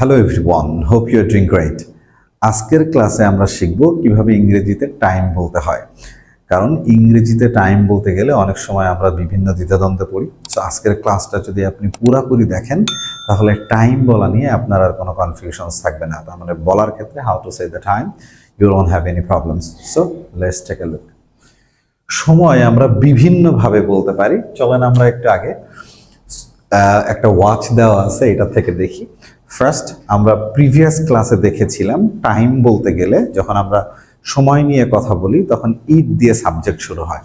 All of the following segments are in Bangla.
Hello everyone, hope you are doing great. আজকের ক্লাসে আমরা শিখব কিভাবে ইংরেজিতে টাইম বলতে হয়। কারণ ইংরেজিতে টাইম বলতে গেলে অনেক সময় আমরা বিভিন্ন দ্বিধাদ্বন্দ্বে পড়ি। সো আজকের ক্লাসটা যদি আপনি পুরোপুরি দেখেন তাহলে টাইম বলা নিয়ে আপনার আর কোনো কনফিউশনস থাকবে না। তার মানে বলার ক্ষেত্রে how to say the time, you don't have any problems. So let's take a look. সময় আমরা বিভিন্নভাবে বলতে পারি। চলেন আমরা একটু আগে একটা ওয়াচ দেওয়া আছে, এটা থেকে দেখি। ফার্স্ট আমরা প্রিভিয়াস ক্লাসে দেখেছিলাম টাইম বলতে গেলে যখন আমরা সময় নিয়ে কথা বলি তখন ইট দিয়ে সাবজেক্ট শুরু হয়।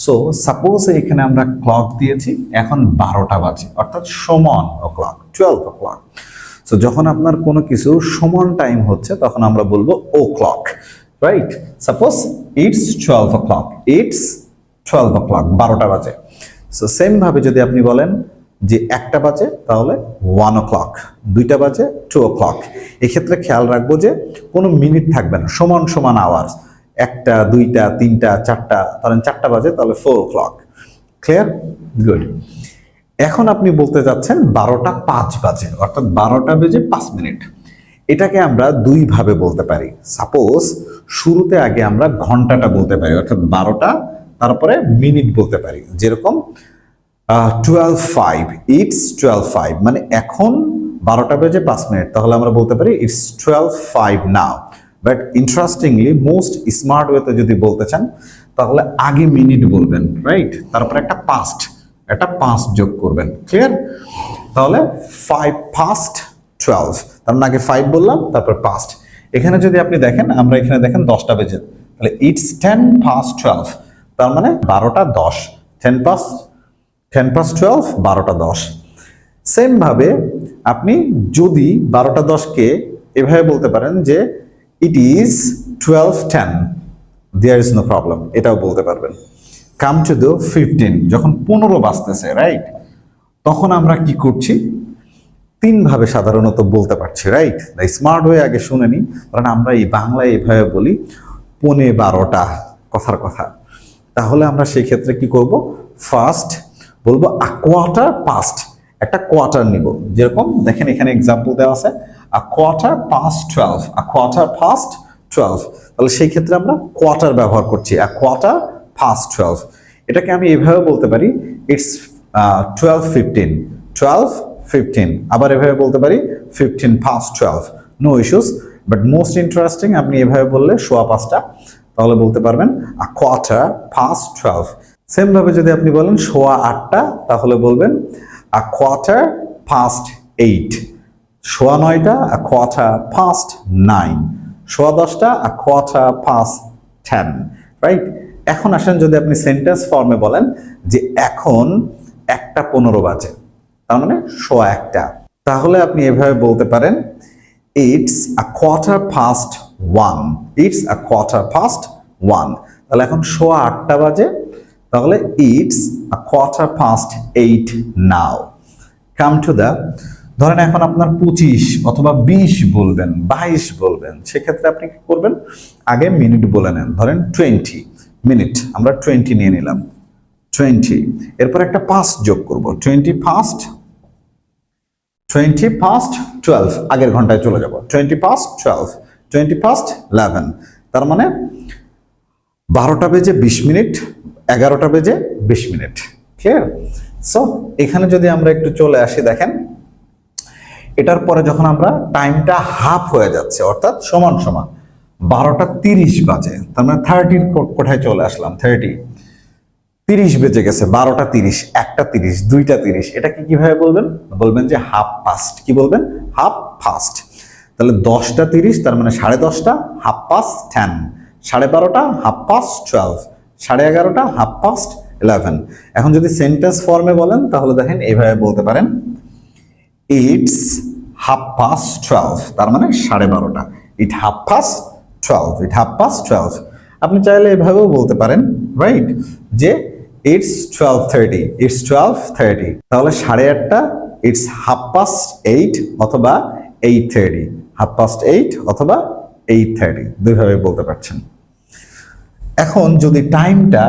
সো সাপোজ এখানে আমরা ক্লক দিয়েছি, এখন 12টা বাজে, অর্থাৎ সমান ও ক্লক 12 o'clock। সো যখন আপনার কোনো কিছু সমান টাইম হচ্ছে তখন আমরা বলবো o'clock, right? Suppose it's 12 o'clock, it's 12 o'clock, 12টা বাজে। সো সেম ভাবে যদি আপনি বলেন যে 1টা বাজে তাহলে 1 o'clock, 2টা বাজে 2 o'clock। এক্ষেত্রে খেয়াল রাখবো যে কোনো মিনিট থাকবে না, সমান সমান আওয়ার্স। 1টা, 2টা, 3টা, 4টা, ধরেন 4টা বাজে তাহলে 4 o'clock। ক্লিয়ার? গুড। এখন আপনি বলতে যাচ্ছেন 12টা 5 বাজে, অর্থাৎ 12টা বেজে 5 মিনিট। এটাকে আমরা দুই ভাবে বলতে পারি। সাপোজ শুরুতে আগে আমরা ঘন্টাটা বলতে পারি, অর্থাৎ 12টা, তারপরে মিনিট বলতে পারি। যেরকম 12:05, ইটস 12:05, মানে এখন 12টা বেজে 5 মিনিট, তাহলে আমরা বলতে পারি it's 12:05 now. But interestingly most smart ওয়েতে যদি বলতে চান তাহলে আগে মিনিট বলবেন, রাইট? তারপরে একটা পাস্ট যোগ করবেন। ক্লিয়ার? তাহলে 5 past 12, তার মানে আগে 5 বললাম তারপর পাস্ট। এখানে যদি আপনি দেখেন, আমরা এখানে দেখেন 10টা বেজে, তাহলে ইটস 10 past 12, তার মানে 12টা 10, 10 past 12, 12টা 10। সেম ভাবে আপনি যদি 12টা 10কে এভাবে বলতে পারেন যে it is 12:10, there is no problem, এটাও বলতে পারবেন। কাম টু দ্য 15, যখন 15 বাজতেছে, রাইট? তখন আমরা কি করছি? তিন ভাবে সাধারণত বলতে পারছি, রাইট? দ্য স্মার্ট ওয়ে আগে শুনে নি। কারণ আমরা এই বাংলায় এইভাবে বলি 12:15 কথার কথা। তাহলে আমরা সেই ক্ষেত্রে কি করব? ফার্স্ট বলবো আ কোয়ার্টার পাস্ট, একটা কোয়ার্টার নিব। যেরকম দেখেন এখানে এক্সাম্পল দেওয়া আছে আ কোয়ার্টার পাস্ট 12, আ কোয়ার্টার পাস্ট 12। তাহলে সেই ক্ষেত্রে আমরা কোয়ার্টার ব্যবহার করছি, আ কোয়ার্টার পাস্ট 12। এটাকে আমি এভাবে বলতে পারি ইটস 12:15, 12:15। আবার এভাবে বলতে পারি 15 past 12, no issues. But most interesting, আপনি এভাবে বললে 5:15, তাহলে বলতে পারবেন আ কোয়ার্টার পাস্ট 12। সেম ভাবে যদি আপনি বলেন 8:15, তাহলে বলবেন আ কোয়ার্টার পাস্ট 8, 9:15, আ কোয়ার্টার পাস্ট 9, 10:15, আ কোয়ার্টার পাস্ট 10, রাইট? এখন আসেন যদি আপনি সেন্টেন্স ফর্মে বলেন যে এখন 1:15 বাজে, তার মানে 1:15, তাহলে আপনি এভাবে বলতে পারেন it's a quarter past 1, it's a quarter past 1। তাহলে এখন 8:15 বাজে, তাহলে it's a quarter past 8 now. Come to the, ধরেন এখন আপনার 25 অথবা 20 বলবেন, 22 বলবেন, সেক্ষেত্রে আপনি কি করবেন? আগে মিনিট বলে নেন। ধরেন 20 মিনিট, আমরা 20 নিয়ে নিলাম, 20, এরপর একটা পাস্ট যোগ করব, 20 past 12, আগের ঘন্টায় চলে যাব, 20 past 12, 20 past 11, তার মানে 12টা বেজে 20 মিনিট, 11টা বেজে 20 মিনিট। ক্লিয়ার? সো এখানে যদি আমরা একটু চলে আসি, দেখেন এটার পরে যখন আমরা টাইমটা হাফ হয়ে যাচ্ছে, অর্থাৎ সমান সমান 12টা 30 বাজে, তার মানে 30 কোথায় চলে আসলাম, 30 বেজে গেছে, 12টা 30, 1টা 30, 2টা 30, এটাকে কিভাবে বলবেন? বলবেন যে হাফ পাস্ট। কি বলবেন? Half past. তাহলে 10টা 30, তার মানে 10:30, half past 10, 12:30, half past 12, 11:30, half past 11। এখন যদি সেন্টেন্স ফর্মে বলেন তাহলে দেখেন এইভাবে বলতে পারেন ইটস হাফ পাস্ট 12, তার মানে 12:30, ইট হাফ পাস্ট 12, ইট হাফ পাস্ট 12। আপনি চাইলে এভাবেও বলতে পারেন, রাইট, যে ইটস 12:30, ইটস 12:30, তাহলে 8:30, ইটস হাফ পাস্ট 8 অথবা 8:30, হাফ পাস্ট 8 অথবা 8:30, দুইভাবে বলতে পারছেন। এখন যদি টাইমটা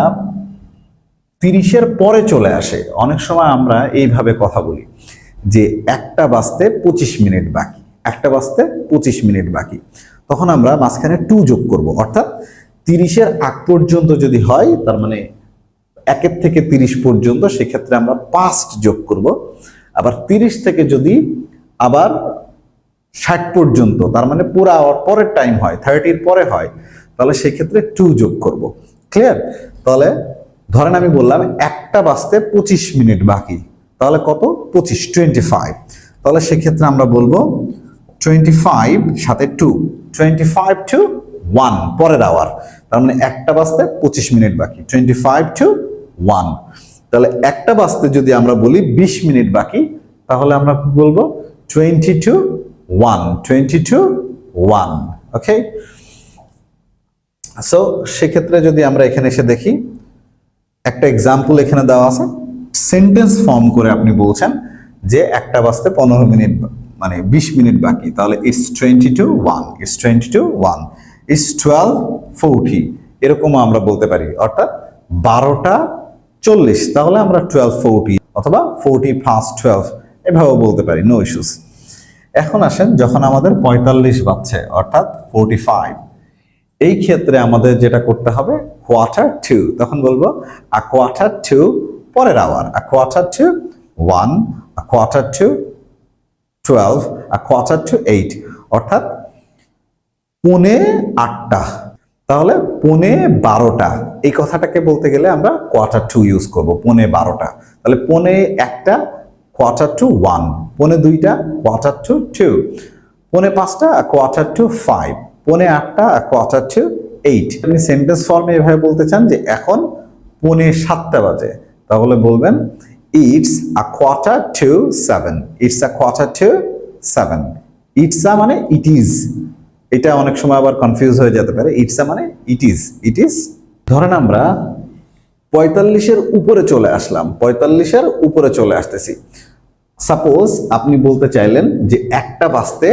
30-এর পরে চলে আসে, অনেক সময় আমরা এইভাবে কথা বলি যে 1টা বাজতে 25 মিনিট বাকি, একটা বাজতে 25 মিনিট বাকি, তখন আমরা মাঝখানে 2 যোগ করব, অর্থাৎ 30-এর আগ পর্যন্ত যদি হয়, তার মানে 1 থেকে 30 পর্যন্ত, সেক্ষেত্রে আমরা পাস্ট যোগ করব। আবার 30 থেকে যদি আবার 60 পর্যন্ত, তার মানে পুরো আওয়ার পরের টাইম হয়, 30-এর পরে হয়, তাহলে সেক্ষেত্রে 2 যোগ করব। ক্লিয়ার? তাহলে ধরেন আমি বললাম একটা বাজতে 25 মিনিট বাকি, তাহলে কত? 25, 25। তাহলে সেক্ষেত্রে আমরা বলবো 25 সাথে 2, 25 to 1 পরের আওয়ার, তার মানে একটা বাজতে 25 মিনিট বাকি, 25 to 1। তাহলে একটা বাজতে যদি আমরা বলি 20 মিনিট বাকি, তাহলে আমরা কি বলবো? 20 to 1, 20 to 1। ওকে, সো সেক্ষেত্রে যদি আমরা এখানে এসে দেখি, একটা এক্সাম্পল এখানে দেওয়া আছে, সেন্টেন্স ফর্ম করে আপনি বলছেন যে একটা বাজতে 15 মিনিট মানে 20 মিনিট বাকি, তাহলে it's 20 to 1, it's 20 to 1, it's 12:40, এরকম আমরা বলতে পারি, অর্থাৎ 12:40, তাহলে আমরা 12:40 অথবা 40 past 12 এভাবে বলতে পারি, নো ইস্যুস। এখন আসেন, যখন আমাদের 45 বাজছে অর্থাৎ 45, এই ক্ষেত্রে আমাদের যেটা করতে হবে quarter-to, তখন বলবো a quarter-to পরের hour, a quarter-to 1, a quarter-to 12, a quarter-to 8, অর্থাৎ 8:45। তাহলে 12:15, এই কথাটাকে বলতে গেলে আমরা quarter-to ইউজ করব, 12:15। তাহলে 1:15 quarter-to 1, 2:15 quarter-to 2, 5:45 a quarter-to 5, 8:45 a quarter-to 8। আপনি সেন্টেন্স ফর্মে এভাবে বলতে চান যে এখন 6:45 বাজে, তাহলে বলবেন it's a quarter-to 7, it's a quarter-to 7। It's a মানে ইট ইজ, এটা অনেক সময় আবার কনফিউজ হয়ে যেতে পারে, ইটস আ মানে ইট ইজ, ইট ইজ। ধরেন আমরা 45-এর উপরে চলে আসলাম, 45-এর উপরে চলে আসতেছি। সাপোজ আপনি বলতে চাইলেন যে একটা বাজতে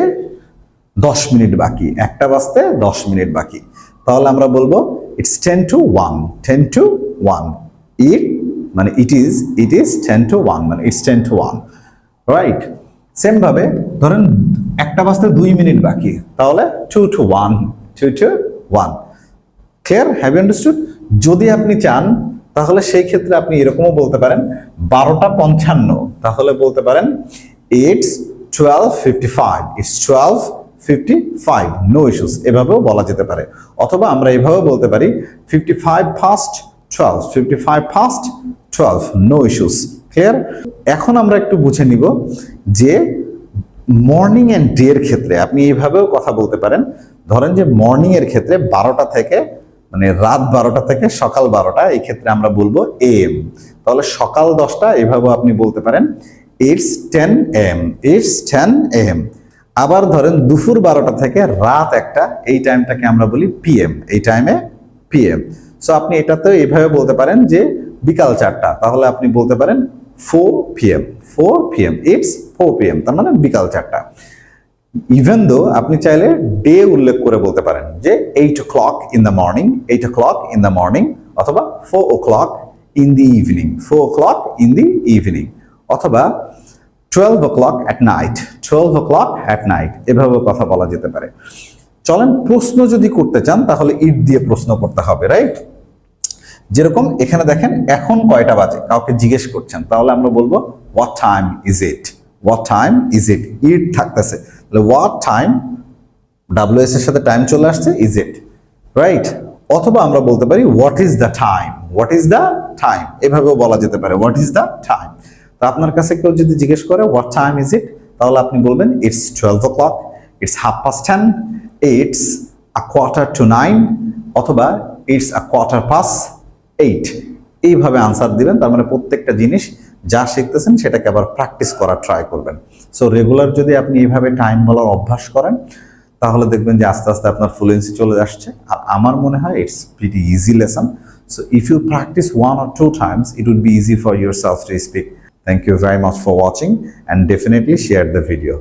10 মিনিট বাকি, একটা বাজতে 10 মিনিট বাকি, তাহলে আমরা বলবো ইটস 10 to 1, 10 to 1। ইট মানে ইট ইজ 10 to 1, মানে ইটস 10 to 1, রাইট? সেম ভাবে ধরেন একটা বাজতে 2 মিনিট বাকি, তাহলে 2 to 1, 2 to 1। Clear? Have you understood? যদি আপনি চান তাহলে সেই ক্ষেত্রে আপনি এরকমও বলতে পারেন 12:55, তাহলে বলতে পারেন ইটস 12:55, ইটস 12:55, নো ইস্যুস, এভাবেও বলা যেতে পারে। অথবা আমরা এভাবেও বলতে পারি 55 past 12, 55 past 12, no issues. Clear? এখন আমরা একটু বুঝে নিব যে মর্নিং এন্ড ডে এর ক্ষেত্রে আপনি এইভাবেও কথা বলতে পারেন। ধরেন যে মর্নিং এর ক্ষেত্রে 12টা থেকে মানে রাত 12টা থেকে সকাল 12টা, এই ক্ষেত্রে আমরা বলবো AM। তাহলে সকাল 10টা এভাবেও আপনি বলতে পারেন ইটস 10 AM, ইটস 10 AM। আবার ধরেন দুপুর 12টা থেকে রাত 1টা, এই টাইমটাকে আমরা বলি PM, এই টাইমে PM। সো আপনি এটাতেও এইভাবে বলতে পারেন যে বিকাল 4টা, তাহলে আপনি বলতে পারেন 4 PM, 4 PM, ইটস 4 PM, তার মানে বিকাল 4টা। ইভেন দো আপনি চাইলে ডে উল্লেখ করে বলতে পারেন যে 8 o'clock in the morning, 8 o'clock in the morning, অথবা 4 o'clock in the evening, 4 o'clock in the evening, অথবা 12 o'clock at night, 12 o'clock at night, এভাবে কথা বলা যেতে পারে। চলেন প্রশ্ন যদি করতে চান তাহলে ইট দিয়ে প্রশ্ন করতে হবে, রাইট? যেরকম এখানে দেখেন এখন কয়টা বাজে, কাউকে জিজ্ঞেস করছেন, তাহলে আমরা বলবো what time is it, what time is it, ইট থাকতেছে, তাহলে what time, WS এর সাথে টাইম চলে আসছে, is it, রাইট? অথবা আমরা বলতে পারি what is the time, what is the time, এভাবেও বলা যেতে পারে what is the time। তো আপনার কাছে কেউ যদি জিজ্ঞেস করে what time is it, তাহলে আপনি বলবেন it's 12 o'clock, it's 10:30, it's a quarter to 9, অথবা it's a quarter past 8, এইভাবে আনসার দিবেন। তার মানে প্রত্যেকটা জিনিস যা শিখতেছেন সেটাকে আবার প্র্যাকটিস করার ট্রাই করবেন। সো রেগুলার যদি আপনি এইভাবে টাইম বলার অভ্যাস করেন তাহলে দেখবেন যে আস্তে আস্তে আপনার ফ্লুয়েন্সি চলে আসছে। আর আমার মনে হয় it's pretty easy lesson. So if you practice 1 or 2 times, it would be easy for yourself to speak. Thank you very much for watching and definitely share the video.